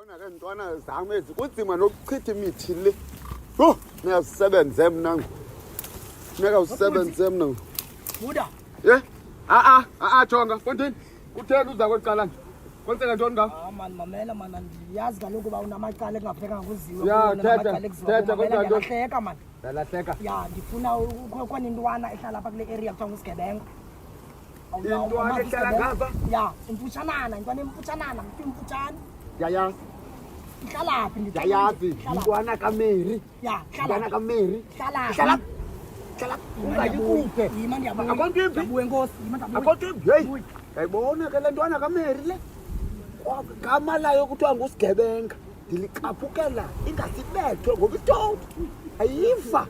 Yabona ke ntwana zami kunzima nokuchitha imithi le. Ho, niyasebenza mnangu. Neka usebenze mnangu. Buda. Jonga, Fontini. Kutheni uza kweqala nje? Kwenzeka ntoni ngawo? Man, mamela man, ndiyazi kaloku uba unamacala engafekanga kuziwe. Ya, thetha kodwa nto. Ndiyahleka man. Yalahleka. Ya, ndifuna ukhona intwana ehlala apha kule area kuthiwa nguSigebenga. Intwana ehlala ngapha? Ya, imputshanana, intwana emputshanana, mfutshane. Yayazi. Ihlala phi ndithi? Yayazi, intwana kaMary. Ya, Intwana kaMary. Hlala. Ungayikuphe. Yima ndiyabuya. Akonto impi. Ndiyabuya Nkosi, yima ndiyabuya. Akonto impi. Hey. Uyayibona ke le ntwana kaMary le? Igama layo kuthiwa nguSigebenga. Ndilicaphukela ingasibethwe ngoba itoto. Ayifa.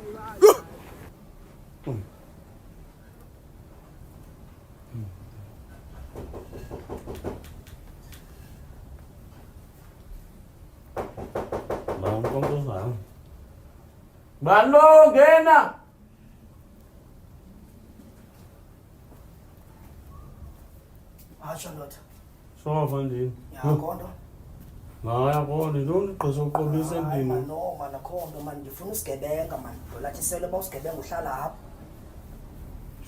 Balo ngena. Charlotte. So Fontini. Yakhona. Ngayabona intoni iqoso uqobisa endini. No man, akhona man, ndifuna uSigebenga man. Lathi sele bawuSigebenga uhlala apha.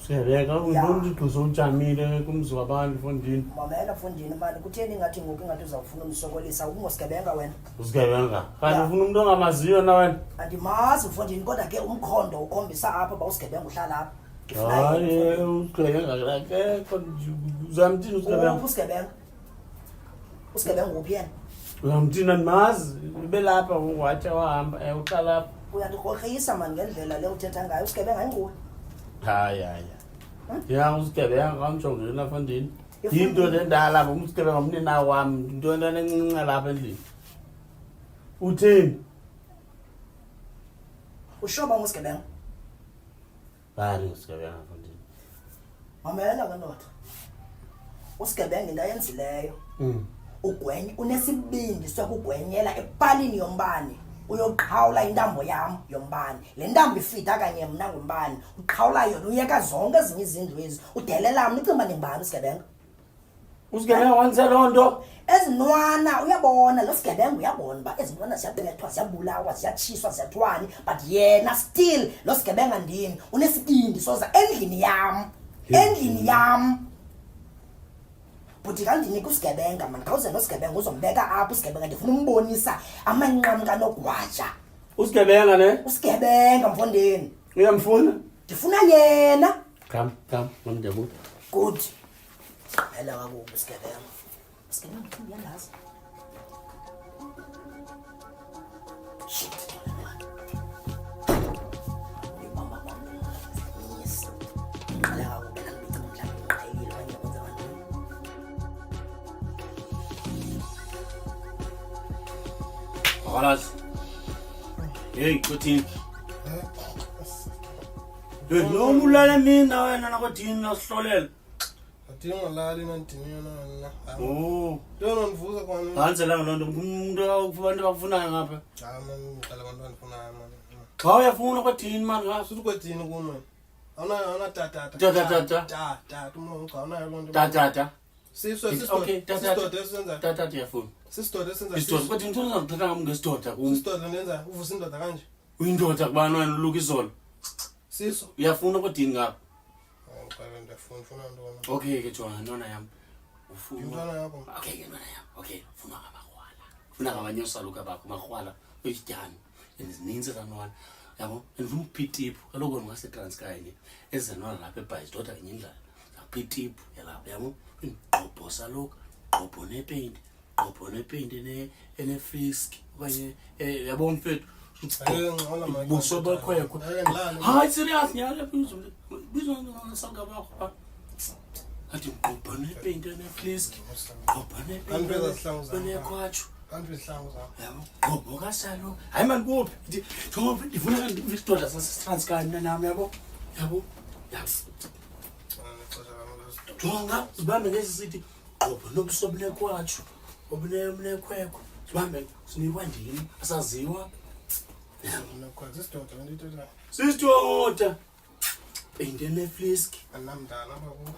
Siyabeka intoni iqoso ujamile kumzi wabantu Fontini. Mamela Fontini man, kutheni ngathi ngoku ngathi uzawufuna umsokolisa ungoSigebenga wena? Usigebenga. Kanti ufuna umuntu ongamaziyo na wena? Andimazi Fontini kodwa ke umkhondo ukhombisa apha bawuSigebenga uhlala apha. Hayi, usigebenga ke uzamthini usigebenga? uSigebenga. uSigebenga uphi yena? Uzamthini andimazi belapha watsha wahamba uqala lapha. Uyandikrokrisa man ngendlela le uthetha ngayo uSigebenga ayinguwe. Hayi. Ya usigebenga kamjongile na Fontini. Into lendala umsigebenga umnina wami into encinci lapha endlini. Uthini? Ushoba uSigebenga. Bani usigebenga Fontini? Mamela ke ndoda. uSigebenga into ayenzileyo. Ugwenye unesibindi sokugwenyela epalini yombane uyoqhawula intambo yam yombane le ntambo ifida kanye mna ngombane uqhawula yona uyeka zonke ezinye izindlu ezi udelela mna icimba ndingibani uSigebenga Wenze loo nto ezinwana uyabona lo Sigebenga uyabona uba ezintwana ziyabethwa ziyabulawa ziyatshiswa ziyathwani but yena still lo Sigebenga ndini unesibindi soza endlini yam Buti kandinika uSigebenga man khawuze noSigebenga uzombeka apha uSigebenga ndifuna umbonisa amanqam kanogwaja uSigebenga ne uSigebenga Mfondini uyamfuna ndifuna yena come ngamdebu good phela kakubi uSigebenga uyangazi shit Wallace. Hey, kuthini? Lo mulala mina wena nakuthini nasihlolela. Atingalali nantini yona. Oh, Yona nivuza kwani? hanzela lonto umuntu akufanele bakufunayo ngapha. Man, ngicela abantu ngifuna man. Xa uyafuna kwathini man ngaso Suthi kwethini kuno. Awuna tata. Tata. Umuntu ngicela lonto. Tata. Okay, tata. Senza. Tata ndiyafuna. Sistoda senza. Isidoda kwathini ntoni uzakuthatha ngam ngesidoda kum. Sistoda nenza uvusa indoda kanje. Uyindoda kubani wena uluka izolo. Siso. Uyafuna kwathini ngapha. Ngicela ndifuna ntona. Okay ke Jona nona yami. Ufuna. Intwana yakho. Okay ke nona yami. Okay, ufuna ngamakhwala. Ufuna ngabanyosaluka bakho makhwala oyityani. Ezininzi kanona. Yabo, ndifuna upitip. Kaloku ngase Transkei nje. Ezenona lapha eBhayi doda kanye indlela. Upitip yalapha yabo. Ingqobho saloku, ngqobho nepaint. Ngqobho nepaint ene frisk. Okanye yabo mfethu. Buso bakhwekho. Hayi serious nyala phezulu. Bizona bakho. Athi ngqobho nepaint ene frisk. Ngqobho nepaint. Nekhwacho. Kanfihlangu zakho. Yabo. Ngqobho kasalo. Hayi man kuphi? Ngoba ndifuna isidoda saseTranskei nami yabo. Yabo. Jonga sibambe ngesisithi qopho nobusobule kwacho obunekhwekho sibambe sinikwa ndini asaziwa Nakwazi sistoda ngithetha. sistoda into neFlisk Anamdala babo.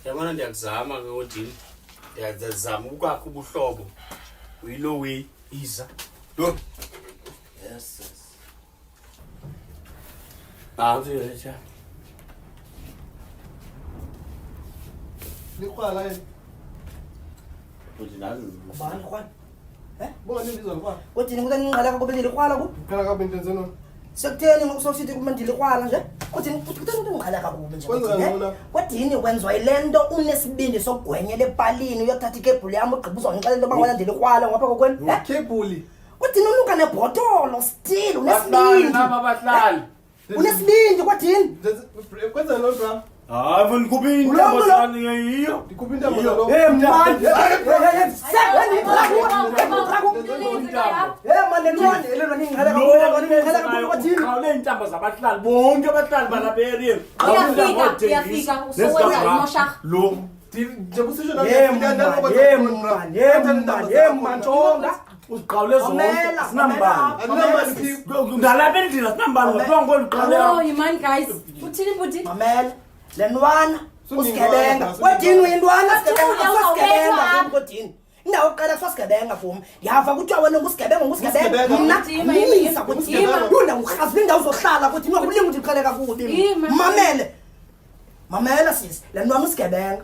yabona ndiyakuzama ke odini ndiyazama ukwakho ubuhlobo uyilo way iza lo yes azirecha likhwala yini udinazi bani khona bona nibizwa likhwala kodini kuthi ngiqala kube ndilikhwala ku khala kabe intenze nona sekutheni ngokusosithi kube ndilikhwala nje kodini kuthi ngiqala kakubi nje kodini kwenziwa yilento unesibindi sokugwenyela epalini uyothatha ikebhuli yami ugqiba uzongixelela into yoba ndilikhwala ngapha kokweni kebhuli kodini uluka nebhotolo still unesibindi abahlali unesibindi kodini kwenza lo bra hayi mfana kuphi intambo sani yiyo ikhupha intambo lo man khawule intambo zabahlali bonke abahlali balapha eriyeni uyafika usowela imoshaka lo nje kusisho uziqawule zonke sinambani ndalapha endlini sinambani ngotongo oluqawuleyo oh man guys uthini buti mamela lenwana usigebenga kodini uyintwana usigebenga kodini indawo oqala kusasigebenga kum yava kuthiwa wena ngusigebenga mna yisa kodini yona ngirhazile indawo uzohlala kodini wakulinga ukuthi iqale kakubi mamela sisi lenwana usigebenga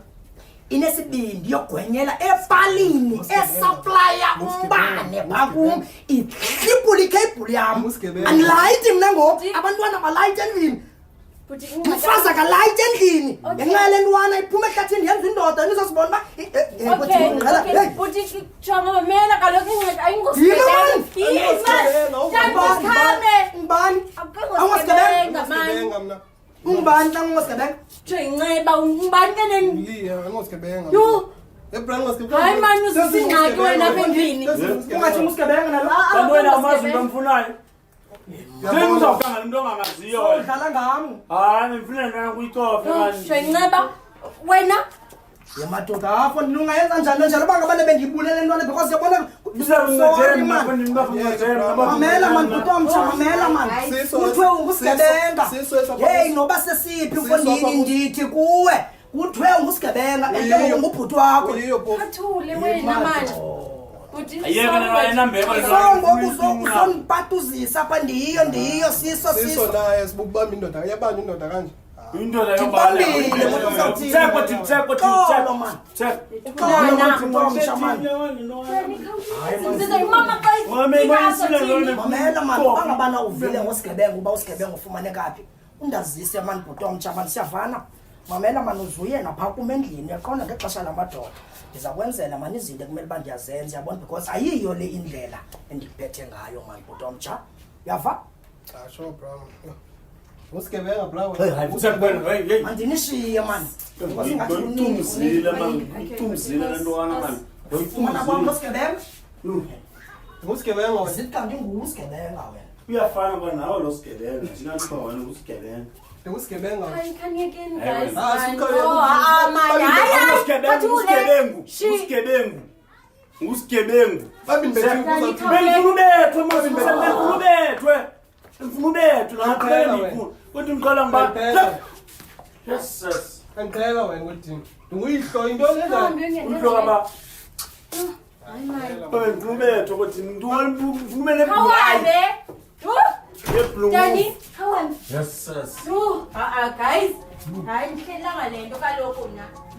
inesibindi yogwenyela epalini esuplya umbane bakum ihlipula ikebhuli yam andilayiti mna ngoku abantwana balayite endlini umfazi akalayite endlini ngenxa yale ntwana iphuma ehlathini yenza indoda nizosibona uba okay buti jonga mamela kaloku ngibani mna ungubani xa ngosigebenga njenxeba ungubani keneni liya ngosigebenga yo ebra ngosigebenga hayi mani usisingxaki wena apha endlini ungathi ngosigebenga nalo kanti wena amazi into omfunayo sengizawuhlangana into ongamaziyo udlala ngam hayi ndimfunela ntwana kuyitofe mani njenxeba wena yamadoda apho ndinungayenza njani njalo uba ngabane bendiyibulele ntwana because yabona mamela mani butomtsha mamela mani kuthiwe ungusigebenga yeyi noba sesiphi ufondini ndithi kuwe kuthiwe ungusigebenga enke ngubhuti wakho athule wena mani buti usonipatuzisa apha ndiyo siso naye sibukubamba indoda yabanja indoda kanje indoda mamela mani bangabana uvile ngosigebenga uba usigebenga ufumaneka phi undazise mani bhutomtsha mani siyavana mamela mani uzuye naphaa kum endlini yaqonda ngexesha lamadoda ndiza kwenzela mani izinto ekumele uba ndiyazenza yabona because ayiyo le indlela endikuphethe ngayo mani bhutomtsha yava asho bra usigebenga bra andinishiye mani ndoyitumzile mani ndoyitumzile le ntwana mani ufumana kwam losigebenga ngusigebenga zithi kanti ngusigebenga wena uyafana kwa nawe lo sigebenga thina kuba wena ngusigebenga ngusigebenga can you again Hey, guys ngusigebengu babi ndifuna ubethwe kodwa ngiqala ngiba angicela wena kodini ndinguyihlo into lenzani uhlokaba Hi, ndifuna ubethwe kodwa ndifuna Danny, how are you? yes sis Guys, hayi ndihlelanga lento kaloku na.